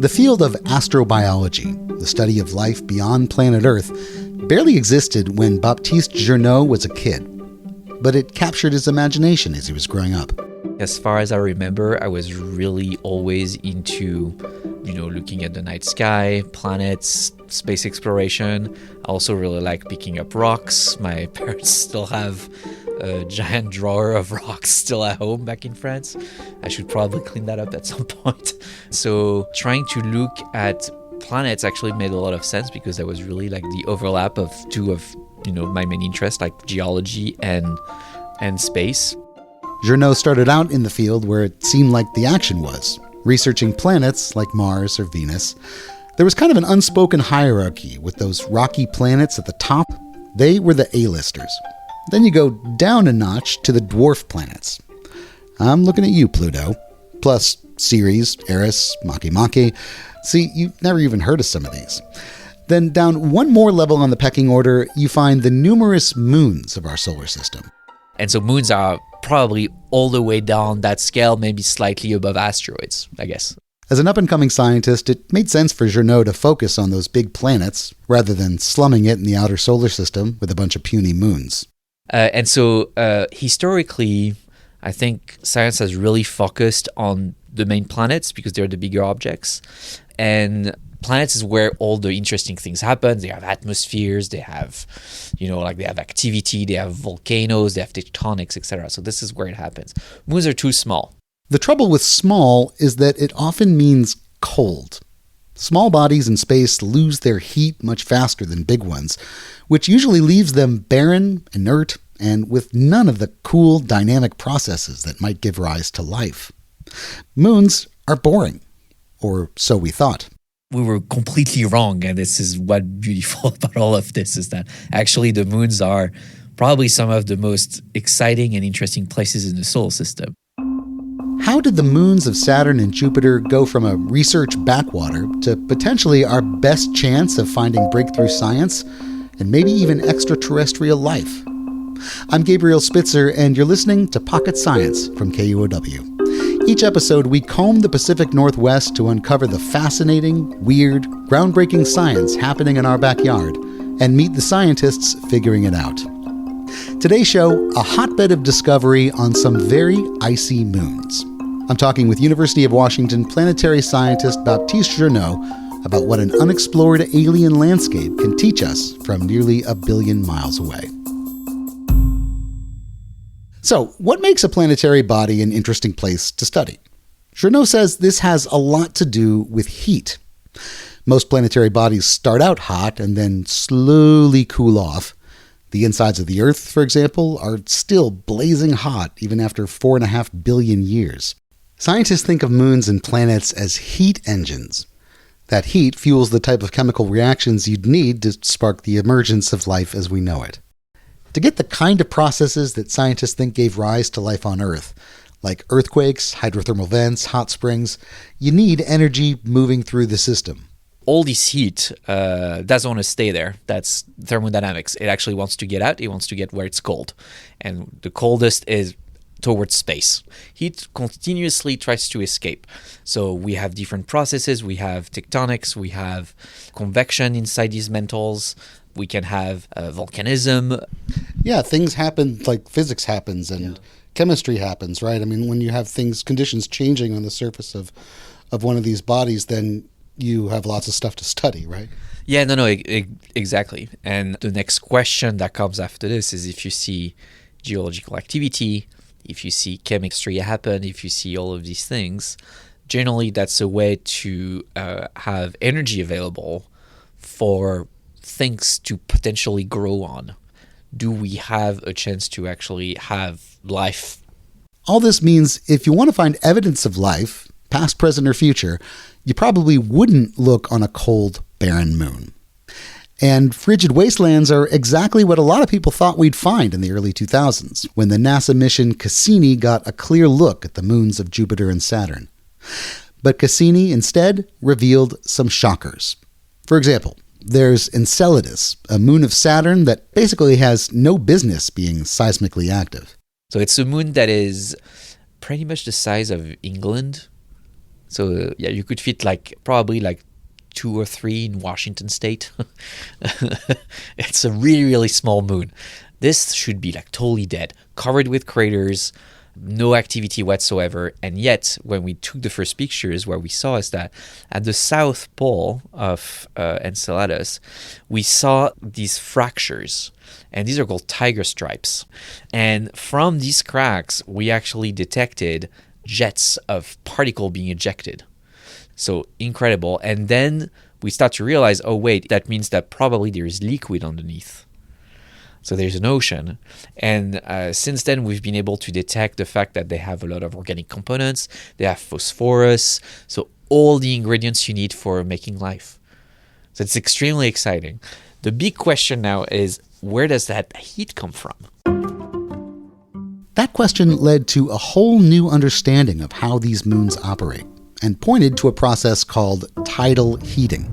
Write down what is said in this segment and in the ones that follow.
The field of astrobiology, the study of life beyond planet Earth, barely existed when Baptiste Journaux was a kid. But it captured his imagination as he was growing up. As far as I remember, I was really always into, looking at the night sky, planets, space exploration. I also really like picking up rocks. My parents still have a giant drawer of rocks still at home back in France. I should probably clean that up at some point. So trying to look at planets actually made a lot of sense because there was really like the overlap of two of, my main interests, like geology and space. Journaux started out in the field where it seemed like the action was, researching planets like Mars or Venus. There was kind of an unspoken hierarchy with those rocky planets at the top. They were the A-listers. Then you go down a notch to the dwarf planets. I'm looking at you, Pluto. Plus Ceres, Eris, Makemake. See, you've never even heard of some of these. Then down one more level on the pecking order, you find the numerous moons of our solar system. And so moons are probably all the way down that scale, maybe slightly above asteroids, I guess. As an up-and-coming scientist, it made sense for Journaux to focus on those big planets rather than slumming it in the outer solar system with a bunch of puny moons. And so historically, I think science has really focused on the main planets because they're the bigger objects. And planets is where all the interesting things happen. They have atmospheres, they have, they have activity, they have volcanoes, they have tectonics, etc. So this is where it happens. Moons are too small. The trouble with small is that it often means cold. Small bodies in space lose their heat much faster than big ones, which usually leaves them barren, inert, and with none of the cool, dynamic processes that might give rise to life. Moons are boring, or so we thought. We were completely wrong, and this is what's beautiful about all of this, is that actually the moons are probably some of the most exciting and interesting places in the solar system. How did the moons of Saturn and Jupiter go from a research backwater to potentially our best chance of finding breakthrough science and maybe even extraterrestrial life? I'm Gabriel Spitzer, and you're listening to Pocket Science from KUOW. Each episode, we comb the Pacific Northwest to uncover the fascinating, weird, groundbreaking science happening in our backyard and meet the scientists figuring it out. Today's show, a hotbed of discovery on some very icy moons. I'm talking with University of Washington planetary scientist Baptiste Journaux about what an unexplored alien landscape can teach us from nearly 1 billion miles away. So, what makes a planetary body an interesting place to study? Journaux says this has a lot to do with heat. Most planetary bodies start out hot and then slowly cool off. The insides of the Earth, for example, are still blazing hot even after 4.5 billion years. Scientists think of moons and planets as heat engines. That heat fuels the type of chemical reactions you'd need to spark the emergence of life as we know it. To get the kind of processes that scientists think gave rise to life on Earth, like earthquakes, hydrothermal vents, hot springs, you need energy moving through the system. All this heat doesn't want to stay there. That's thermodynamics. It actually wants to get out. It wants to get where it's cold. And the coldest is towards space. Heat continuously tries to escape. So we have different processes. We have tectonics. We have convection inside these mantles. We can have volcanism. Yeah, things happen like physics happens and chemistry happens, right? I mean, when you have conditions changing on the surface of one of these bodies, then you have lots of stuff to study, right? Yeah, exactly. And the next question that comes after this is if you see geological activity, if you see chemistry happen, if you see all of these things, generally that's a way to have energy available for things to potentially grow on. Do we have a chance to actually have life? All this means if you want to find evidence of life, past, present, or future, you probably wouldn't look on a cold, barren moon. And frigid wastelands are exactly what a lot of people thought we'd find in the early 2000s, when the NASA mission Cassini got a clear look at the moons of Jupiter and Saturn. But Cassini instead revealed some shockers. For example, there's Enceladus, a moon of Saturn that basically has no business being seismically active. So it's a moon that is pretty much the size of England. So yeah, you could fit like probably like 2 or 3 in Washington state. It's a really, really small moon. This should be like totally dead, covered with craters, no activity whatsoever. And yet, when we took the first pictures, what we saw is that at the south pole of Enceladus, we saw these fractures. And these are called tiger stripes. And from these cracks, we actually detected jets of particle being ejected. So incredible. And then we start to realize, oh, wait, that means that probably there is liquid underneath. So there's an ocean. And since then, we've been able to detect the fact that they have a lot of organic components. They have phosphorus. So all the ingredients you need for making life. So it's extremely exciting. The big question now is, where does that heat come from? That question led to a whole new understanding of how these moons operate and pointed to a process called tidal heating.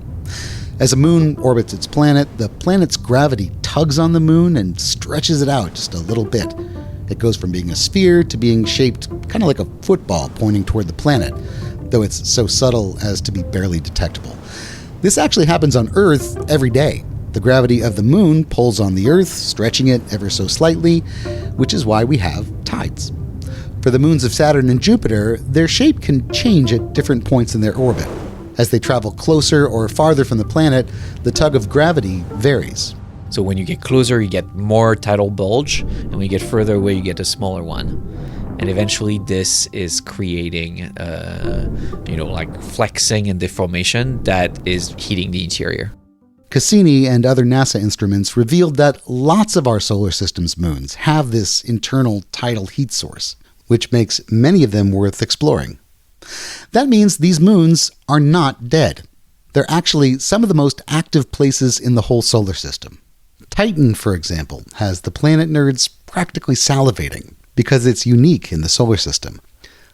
As a moon orbits its planet, the planet's gravity tugs on the moon and stretches it out just a little bit. It goes from being a sphere to being shaped kind of like a football pointing toward the planet, though it's so subtle as to be barely detectable. This actually happens on Earth every day. The gravity of the moon pulls on the Earth, stretching it ever so slightly, which is why we have tides. For the moons of Saturn and Jupiter, their shape can change at different points in their orbit. As they travel closer or farther from the planet, the tug of gravity varies. So when you get closer, you get more tidal bulge, and when you get further away, you get a smaller one. And eventually this is creating, like flexing and deformation that is heating the interior. Cassini and other NASA instruments revealed that lots of our solar system's moons have this internal tidal heat source, which makes many of them worth exploring. That means these moons are not dead. They're actually some of the most active places in the whole solar system. Titan, for example, has the planet nerds practically salivating because it's unique in the solar system.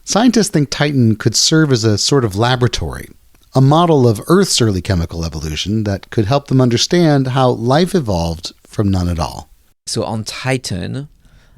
Scientists think Titan could serve as a sort of laboratory, a model of Earth's early chemical evolution that could help them understand how life evolved from none at all. So on Titan,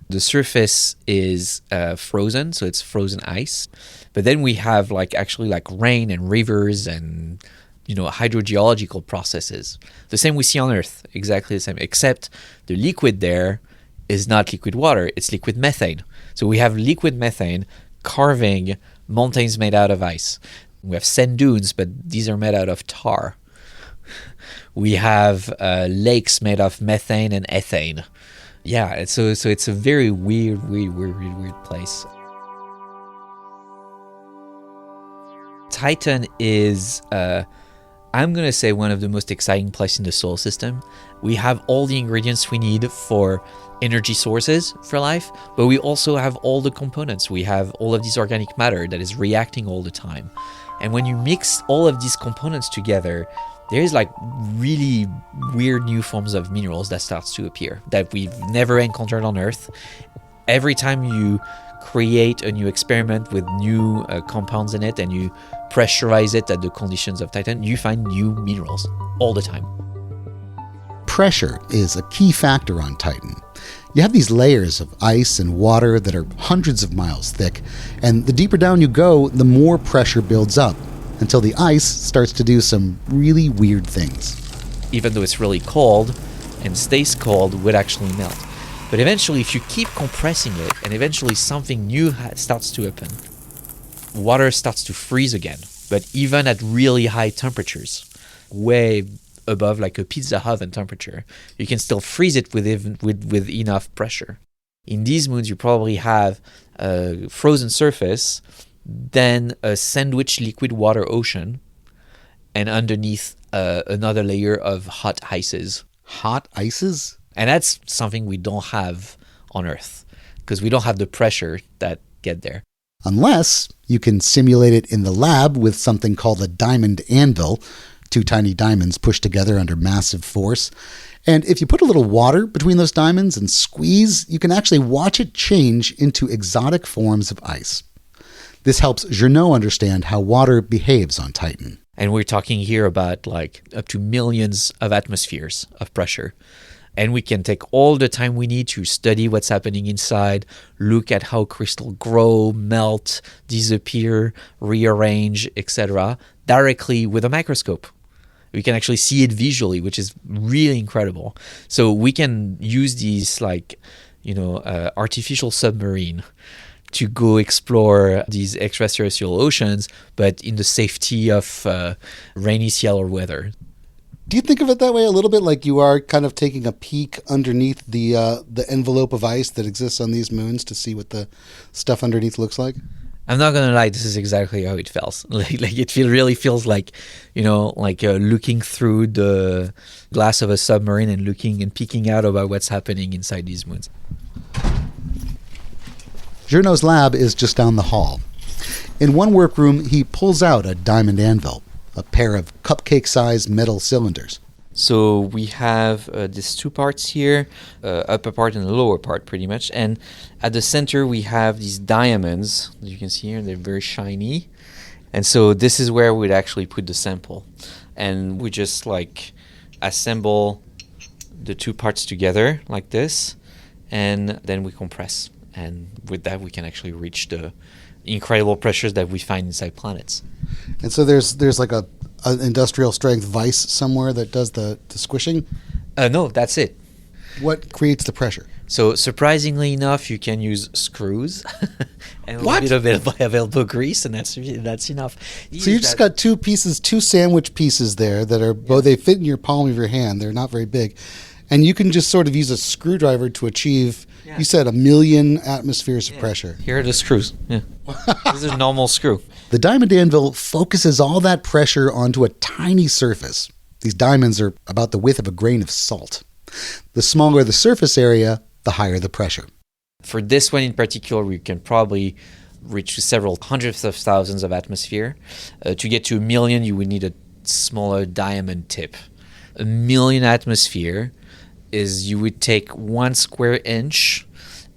the surface is frozen, so it's frozen ice. But then we have actually rain and rivers and hydrogeological processes. The same we see on Earth, exactly the same, except the liquid there is not liquid water, it's liquid methane. So we have liquid methane carving mountains made out of ice. We have sand dunes, but these are made out of tar. We have lakes made of methane and ethane. Yeah, so it's a very weird place. Titan is, I'm going to say, one of the most exciting places in the solar system. We have all the ingredients we need for energy sources for life, but we also have all the components. We have all of this organic matter that is reacting all the time. And when you mix all of these components together, there's really weird new forms of minerals that starts to appear that we've never encountered on Earth. Every time you create a new experiment with new compounds in it and you pressurize it at the conditions of Titan, you find new minerals all the time. Pressure is a key factor on Titan. You have these layers of ice and water that are hundreds of miles thick, and the deeper down you go, the more pressure builds up, until the ice starts to do some really weird things. Even though it's really cold and stays cold, would actually melt. But eventually, if you keep compressing it, and eventually something new starts to happen, water starts to freeze again, but even at really high temperatures, way above a pizza oven temperature, you can still freeze it with enough pressure. In these moons, you probably have a frozen surface, then a sandwich liquid water ocean, and underneath another layer of hot ices. Hot ices? And that's something we don't have on Earth, because we don't have the pressure that get there. Unless you can simulate it in the lab with something called a diamond anvil, 2 tiny diamonds pushed together under massive force. And if you put a little water between those diamonds and squeeze, you can actually watch it change into exotic forms of ice. This helps Journaux understand how water behaves on Titan. And we're talking here about up to millions of atmospheres of pressure. And we can take all the time we need to study what's happening inside, look at how crystals grow, melt, disappear, rearrange, etc., directly with a microscope. We can actually see it visually, which is really incredible. So we can use these artificial submarine to go explore these extraterrestrial oceans, but in the safety of rainy Seattle weather. Do you think of it that way a little bit, like you are kind of taking a peek underneath the envelope of ice that exists on these moons to see what the stuff underneath looks like? I'm not gonna lie, this is exactly how it feels. Really feels like, looking through the glass of a submarine and looking and peeking out about what's happening inside these moons. Journaux's lab is just down the hall. In one workroom, he pulls out a diamond anvil, a pair of cupcake-sized metal cylinders. So we have these two parts here, upper part and the lower part pretty much. And at the center we have these diamonds. As you can see here, they're very shiny. And so this is where we'd actually put the sample. And we just assemble the two parts together like this. And then we compress. And with that we can actually reach the incredible pressures that we find inside planets. And so there's like an industrial strength vise somewhere that does the squishing? No, that's it. What creates the pressure? So surprisingly enough, you can use screws and a little bit of elbow grease, and that's enough. So you just got two sandwich pieces there that are both, they fit in your palm of your hand. They're not very big. And you can just sort of use a screwdriver to achieve, you said, 1 million atmospheres of pressure. Here are the screws. Yeah. This is a normal screw. The diamond anvil focuses all that pressure onto a tiny surface. These diamonds are about the width of a grain of salt. The smaller the surface area, the higher the pressure. For this one in particular, we can probably reach to several hundreds of thousands of atmosphere. To get to 1 million, you would need a smaller diamond tip. 1 million atmosphere is you would take 1 square inch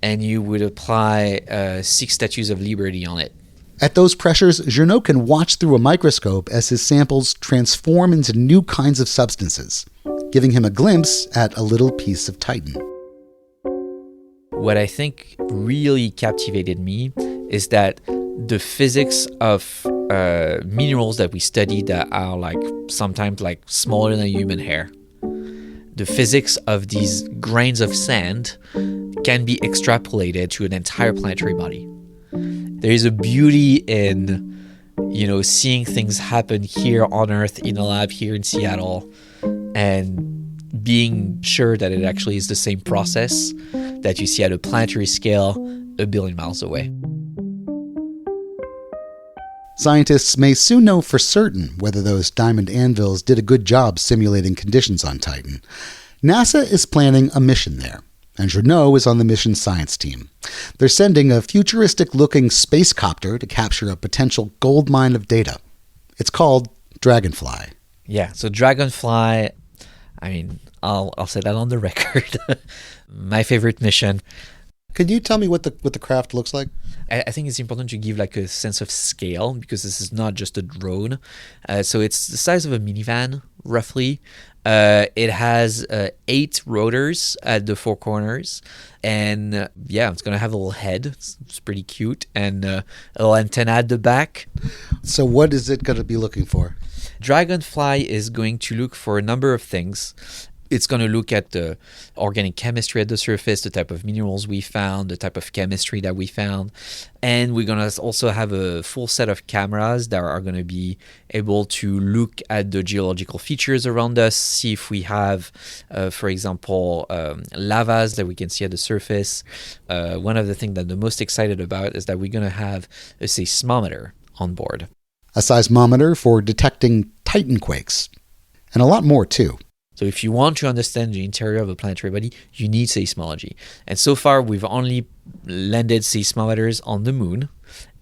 and you would apply 6 Statues of Liberty on it. At those pressures, Journaux can watch through a microscope as his samples transform into new kinds of substances, giving him a glimpse at a little piece of Titan. What I think really captivated me is that the physics of minerals that we study that are sometimes smaller than human hair. The physics of these grains of sand can be extrapolated to an entire planetary body. There is a beauty in, seeing things happen here on Earth in a lab here in Seattle and being sure that it actually is the same process that you see at a planetary scale 1 billion miles away. Scientists may soon know for certain whether those diamond anvils did a good job simulating conditions on Titan. NASA is planning a mission there, and Journaux is on the mission science team. They're sending a futuristic-looking space copter to capture a potential gold mine of data. It's called Dragonfly. Yeah, so Dragonfly, I'll say that on the record. My favorite mission. Could you tell me what the craft looks like? I think it's important to give a sense of scale because this is not just a drone. So it's the size of a minivan, roughly. It has 8 rotors at the 4 corners. And it's going to have a little head. It's pretty cute. And a little antenna at the back. So what is it going to be looking for? Dragonfly is going to look for a number of things. It's going to look at the organic chemistry at the surface, the type of minerals we found, the type of chemistry that we found. And we're going to also have a full set of cameras that are going to be able to look at the geological features around us, see if we have, for example, lavas that we can see at the surface. One of the things that I'm the most excited about is that we're going to have a seismometer on board. A seismometer for detecting Titan quakes. And a lot more, too. So if you want to understand the interior of a planetary body, you need seismology. And so far, we've only landed seismometers on the moon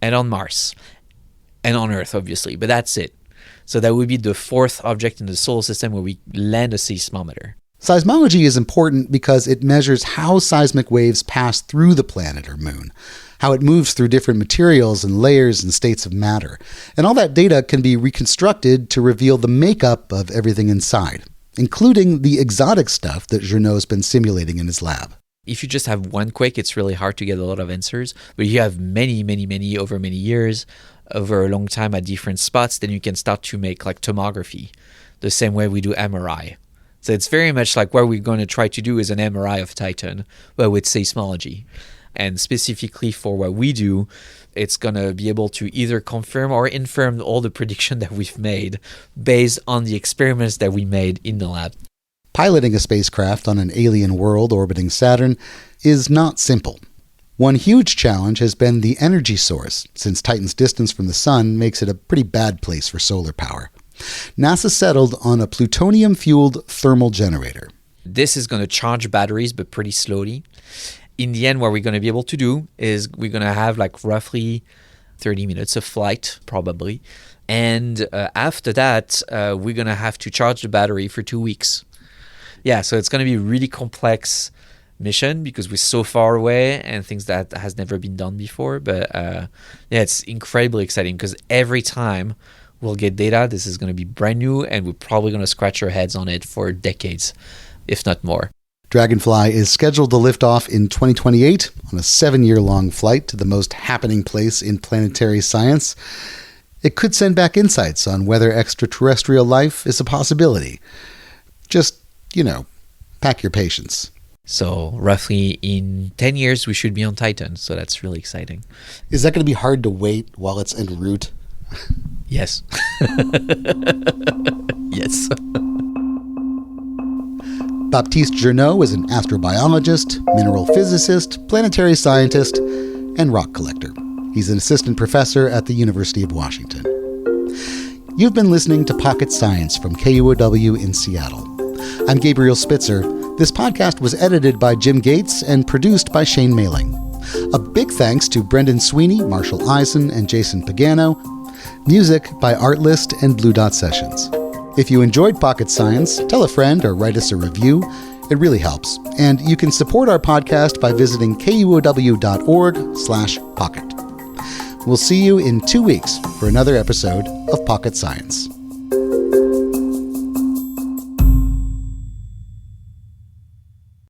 and on Mars and on Earth, obviously. But that's it. So that would be the 4th object in the solar system where we land a seismometer. Seismology is important because it measures how seismic waves pass through the planet or moon, how it moves through different materials and layers and states of matter. And all that data can be reconstructed to reveal the makeup of everything inside. including the exotic stuff that Journaux's been simulating in his lab. If you just have one quake, it's really hard to get a lot of answers. But if you have many over many years, over a long time at different spots, then you can start to make like tomography, the same way we do MRI. So it's very much like what we're going to try to do is an MRI of Titan, but with seismology. And specifically for what we do, it's going to be able to either confirm or infirm all the prediction that we've made based on the experiments that we made in the lab. Piloting a spacecraft on an alien world orbiting Saturn is not simple. One huge challenge has been the energy source, since Titan's distance from the sun makes it a pretty bad place for solar power. NASA settled on a plutonium-fueled thermal generator. This is going to charge batteries, but pretty slowly. In the end, what we're going to be able to do is we're going to have like roughly 30 minutes of flight, probably. And after that, we're going to have to charge the battery for 2 weeks. Yeah, so it's going to be a really complex mission because we're so far away and things that has never been done before. But yeah, it's incredibly exciting because every time we'll get data, this is going to be brand new and we're probably going to scratch our heads on it for decades, if not more. Dragonfly is scheduled to lift off in 2028 on a 7-year-long flight to the most happening place in planetary science. It could send back insights on whether extraterrestrial life is a possibility. Just, pack your patience. So roughly in 10 years, we should be on Titan. So that's really exciting. Is that going to be hard to wait while it's en route? Yes. Yes. Baptiste Journaux is an astrobiologist, mineral physicist, planetary scientist, and rock collector. He's an assistant professor at the University of Washington. You've been listening to Pocket Science from KUOW in Seattle. I'm Gabriel Spitzer. This podcast was edited by Jim Gates and produced by Shane Mailing. A big thanks to Brendan Sweeney, Marshall Eisen, and Jason Pagano. Music by Artlist and Blue Dot Sessions. If you enjoyed Pocket Science, tell a friend or write us a review. It really helps. And you can support our podcast by visiting kuow.org/pocket. We'll see you in 2 weeks for another episode of Pocket Science.